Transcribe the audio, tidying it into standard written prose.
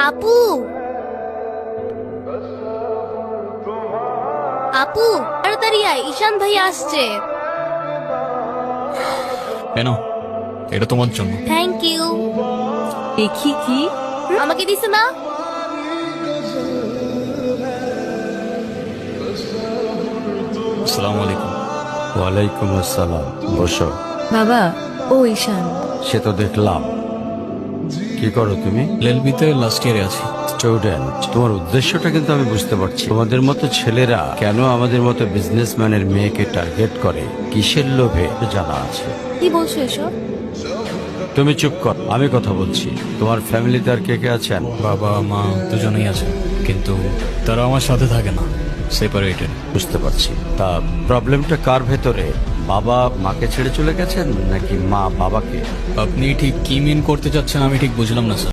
আপু, আপু তাড়াতাড়ি আয়, ঈশান ভাই আসছে। কেন? এটা তোমার জন্য। Thank you. দেখি কি? আমাকে দিছে না? আসসালামু আলাইকুম। ওয়ালাইকুম আসসালাম। বসো। বাবা, ও ঈশান। সে তো দেখলাম। কি করো তুমি? এলএলবিতে লাস্ট ইয়ারে আছি। স্টুডেন্ট। তোমার উদ্দেশ্যটা কিন্তু আমি বুঝতে পারছি। তোমাদের মতো ছেলেরা কেন আমাদের মতো বিজনেসম্যানের মেয়েকে টার্গেট করে, কিসের লোভে জানা আছে। কি বলছো এসব? তুমি চুপ কর, আমি কথা বলছি। তোমার ফ্যামিলিতে আর কে কে আছেন? বাবা মা দুজনেই আছে, কিন্তু তারা আমার সাথে থাকে না, সেপারেটেড। বুঝতে পারছি। তা প্রবলেমটা কার ভেতরে? বাবা মাকে ছেড়ে চলে গেছেন নাকি মা বাবাকে? আপনি ঠিক কি মিন করতে চাচ্ছেন আমি ঠিক বুঝলাম না স্যার।